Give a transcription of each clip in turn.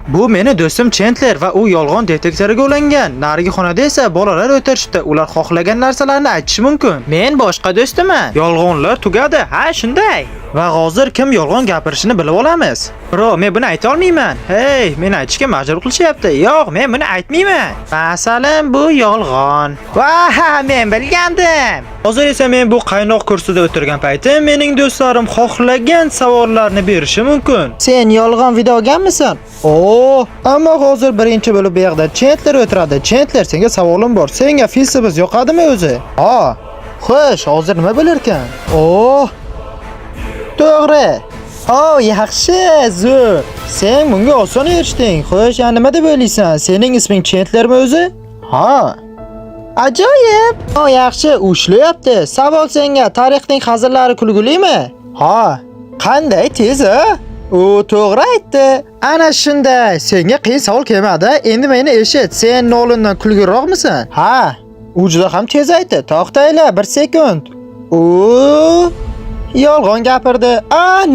Bu meni do'stim Chandler va u yolg'on detektoriga ulangan. Narigi xonada esa bolalar o'tirishdi. Ular xohlagan narsalarni aytishi mumkin. Men boshqa do'stiman. Yolg'onlar tugadi. Ha, shunday. Va hozir kim yolg'on gapirishini bilib olamiz. Bro, men buni ayta olmayman. Hey, meni aytishga majbur qilishyapti. Yo'q, men buni aytmayman. Masalan, bu yolg'on. Va, men bilgandim. Hozir esa men bu qaynoq kursida o'tirgan paytim mening do'stlarim xohlagan savollarni berishi mumkin. Sen yolg'on video olganmisan? Ammo hozir birinchi bo'lib bu yerda Chandler o'tiradi. Chandler, senga savolim bor. Senga filsiz yoqadimi o'zi? Xo'sh, hozir nima bo'larkan? To'g'ri. Yaxshi, zo'r. Sen bunga oson erishding. Xo'sh, nima deb o'ylaysan? Sening isming Chandlermi o'zi? Ha. Ajoyib. Yaxshi, ushlayapti. Savol senga, tarixning hazillari kulgulimi? Ha. Qanday tez, a? U to'g'ri aytdi. Ana shunday. Senga qiyin savol kelmadi. Endi meni eshit. Sen Nolandan kulguroqmisan? Ha. U juda ham tez aytdi. To'xtaylar, 1 sekund. Yolg'on gapirdi.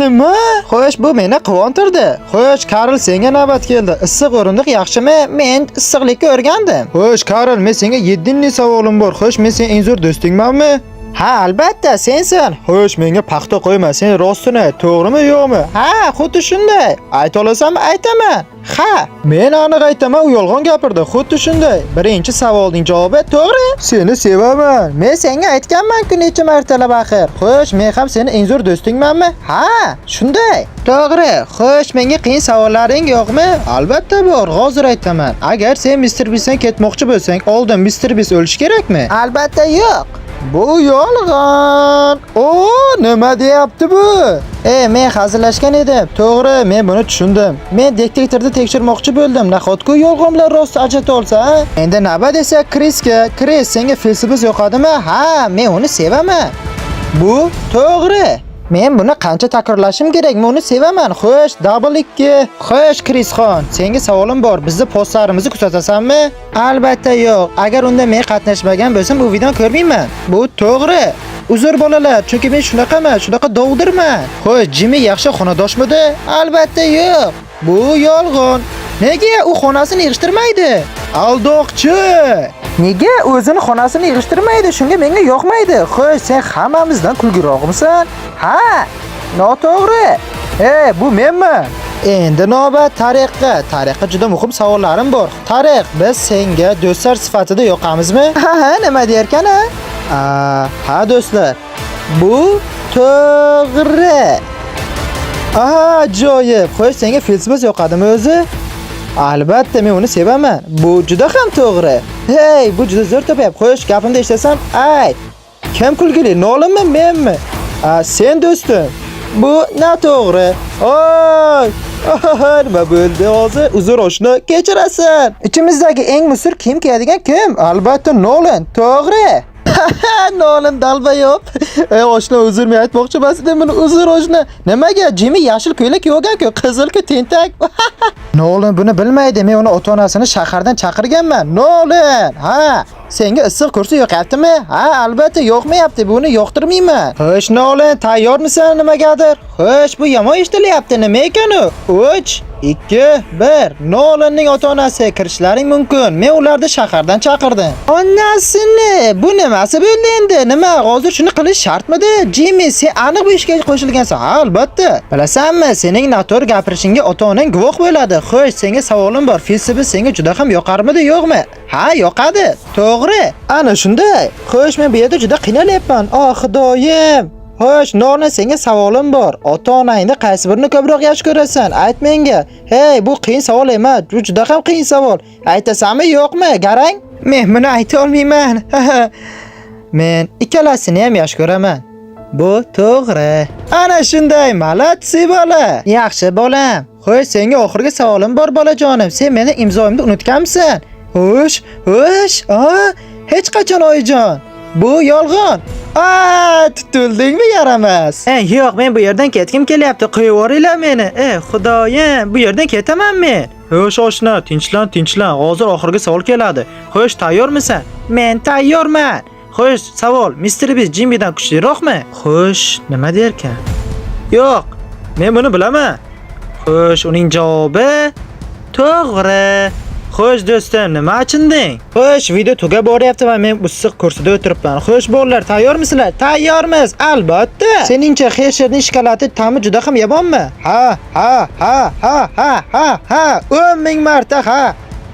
Nima? Xo'sh, bu meni quvontirdi. Xo'sh, Karl, senga navbat keldi. Issiq o'rindiq yaxshimi? Men issiqlikka o'rgandim. Xo'sh, Karl, men senga 7 savolim bor. Xo'sh, men sening eng zo'r do'stingmanmi? Ha, albatta, sensan. Xo'sh, menga paxta qo'yma. Sen rostini ayt, to'g'rimi, yo'qmi? Ha, xuddi shunday. Ayta olasanmi? Aytaman. Ha, men aniq aytaman, u yolg'on gapirdi. Xuddi shunday. Birinchi savolning javobi to'g'ri. Seni sevaman. Men senga aytganman-ku necha martalab axir. Xo'sh, men ham seni eng zo'r do'stingmanmi? Ha, shunday. To'g'ri. Xo'sh, menga qiyin savollaring yo'qmi? Albatta bor. Hozir aytaman. Agar sen Mr. Beastdan ketmoqchi bo'lsang, oldin Mr. Beast o'lishi kerakmi? Albatta yo'q. Bu yolg'on. Nima deyapti bu? Men hazillashgan edim. To'g'ri, men buni tushundim. Men detektorni tekshirmoqchi bo'ldim. Nahotki yolg'on bilan rost ajrata olsa? Endi navbat esa Krisga. Kris, senga filsiz yoqadimi? Ha, men uni sevaman. Bu to'g'ri. Men buni qancha takrorlashim kerak? Men uni sevaman. Xo'sh, double 2. Xo'sh, Krisxon, senga savolim bor. Bizni postlarimizni kuzatasanmi? Albatta yo'q. Agar unda men qatnashmagan bo'lsam, bu videoni ko'rmayman. Bu to'g'ri. Uzr bolalar, chunki men shunaqa dovdirman. Xo'sh, Jimmy yaxshi xonadoshmidi? Albatta yo'q. Bu yolg'on. Nega u xonasini yig'ishtirmaydi? Aldoqchi. Nega o'zini xonasini yig'ishtirmaydi? Shunga menga yoqmaydi. Xo'sh, sen hammamizdan kulguroqmisan? Ha, noto'g'ri. Bu menman. Endi navbat Tariqqa. Tariqqa juda muhim savollarim bor. Tariq, biz senga do'stlar sifatida yoqamizmi? Ha, nima derkan a? Ha do'stlar. Bu to'g'ri. Ajoyib. Xo'sh, senga filsiz yoqadimi o'zi? Albatta, men uni sevaman. Bu juda ham to'g'ri. Hey, bu juda zo'r topyapti. Xo'sh, gapimni eshitsam, ayt. Kim kulgili, Nolanmi, menmi? Sen do'stim. Bu noto'g'ri. Nima bo'ldi hozir? Uzr oshna, kechirasan. Ichimizdagi eng musur kim kiyadigan kim? Albatta Nolan. To'g'ri. Nolan dalbayob. Oshna, uzr, men aytmoqchi emas edim buni. Uzr oshna. Nimaga? Jimmy yashil ko'ylak kiygan-ku, qizil-ku tentak. Nolan buni bilmaydi. Men uni ota-onasini shahardan chaqirganman. Nolan. Ha, senga issiq kursi yo'qyaptimi? Ha, albatta yo'qmayapti. Buni yoqtirmayman. Xo'sh, Nolan, tayyormisan nimagadir? Xo'sh, bu yomon eshitilyapti. Nima ekan u? 3, 2, 1. Nolanning ota-onasi kirishlaring mumkin. Men ularni shahardan chaqirdim. Onasini. Bu nimasi bo'ldi endi? Nima, hozir shuni qilish shartmidi? Jimmy, sen aniq bu ishga qo'shilgansan. Ha, albatta. Bilasanmi, sening noto'g'ri gapirishingga ota-onang guvoh bo'ladi. Xo'sh, senga savolim bor. Filsiz senga juda ham yoqarmidi, yo'qmi? Ha, yoqadi. To'g'ri. Ana shunday. Xo'sh, men bu yerda juda qiynalyapman. Xudoyim. Xo'sh, Nolan, senga savolim bor. Ota-onangni qaysi birini ko'proq yaxshi ko'rasan? Ayt menga. Hey, bu qiyin savol emas. Bu juda ham qiyin savol. Aytasanmi, yo'qmi? Qarang. Men buni ayta olmayman. Men ikkalasini ham yaxshi ko'raman. Bu to'g'ri. Ana shunday, malatsi bola. Yaxshi bolam. Xo'sh, senga oxirgi savolim bor bolajonim. Sen meni imzoimni unutganmisan? Xo'sh. Hech qachon oyijon. Bu yolg'on. Tutildingmi, yaramas? Yo'q, men bu yerdan ketgim kelyapti. Qo'yib yuboringlar meni. Xudoyim, bu yerdan ketaman men. Xo'sh, oshna, tinchlan. Hozir oxirgi savol keladi. Xo'sh, tayyormisan? Men tayyorman. Xo'sh, savol, Mr. Beast Jimmydan kuchliroqmi? Xo'sh, nima derkan? Yo'q, men buni bilaman. Xo'sh, uning javobi To'g'ri. Xo'sh do'stim, nima achinding? Xo'sh, video tugab boryapti va men issiq kursida o'tiribman. Xo'sh, bolalar, tayyormisizlar? Tayyormiz, albatta. Seningcha Xeshirning shokoladi ta'mi juda ham yomonmi? Ha. 10 ming marta ha.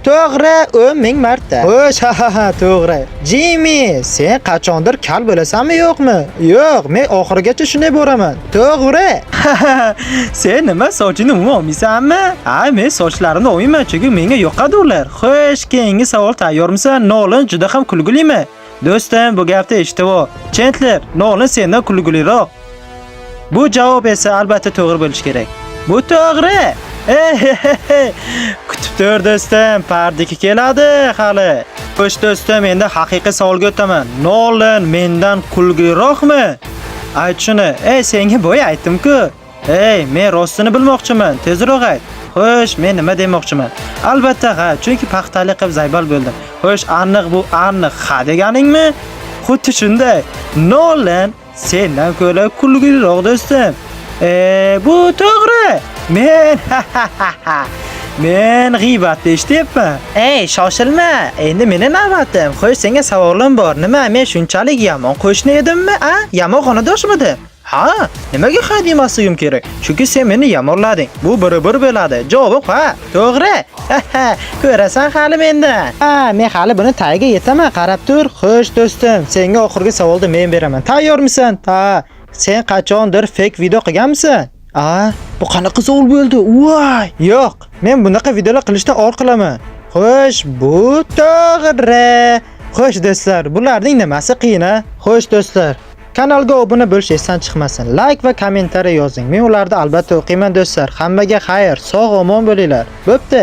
To'g'ri, 10 ming marta. Xo'sh, ha, to'g'ri. Jimmy, sen qachondir kal bo'lasanmi yo'qmi? Yo'q, men oxirigacha shunday bo'raman. To'g'ri. Sen nima sochini umuman olmaysanmi? Ha, men sochlarimni olmayman, chunki menga yoqadi ular. Xo'sh, keyingi savol tayyormisan? Nolan juda ham kulgilimi? Do'stim, bu gapni eshitib ol. Chandler, Nolan sendan kulguliroq. Bu javob esa albatta to'g'ri bo'lishi kerak. Bu to'g'ri. Kutib tur do'stim, pardiki keladi hali. Xo'sh do'stim, endi haqiqiy savolga o'taman. Nolan mendan kulguliroqmi? Ayt shuni. Senga bo'y aytdim-ku. Men rostini bilmoqchiman. Tezroq ayt. Xo'sh, men nima demoqchiman? Albatta ha, chunki paxtali qilib zaybal bo'ldim. Xo'sh, aniq bu aniq ha deganingmi? Xuddi shunday. Nolan sendan ko'ra kulguliroq do'stim. Bu to'g'ri. Men g'iybatni eshityapman. Shoshilma. Endi meni navbatim. Xo'sh, senga savolim bor. Nima, men shunchalik yomon qo'shni edimmi? Yomon xonadoshmidim? Ha, nimaga ha demasligim kerak? Chunki sen meni yomonlading. Bu bir bo'ladi. Javobim ha, to'g'ri. Ko'rasan hali mendan. Men hali buni tagiga yetaman, qarab tur. Xo'sh, do'stim, senga oxirgi savolni men beraman. Tayyormisan? Sen qachondir fake video qilganmisan? Bu qanaqa savol bo'ldi? Voy! Yo'q, men bunaqa videolar qilishdan or qilaman. Xo'sh, bu to'g'ri. Xo'sh do'stlar, bularning nimasi qiyin-a? Xo'sh do'stlar, kanalga obuna bo'lish esdan chiqmasin. Like va kommentariy yozing. Men ularni albatta o'qiyman do'stlar. Hammaga xayr, sog' omon bo'linglar. Bo'pti.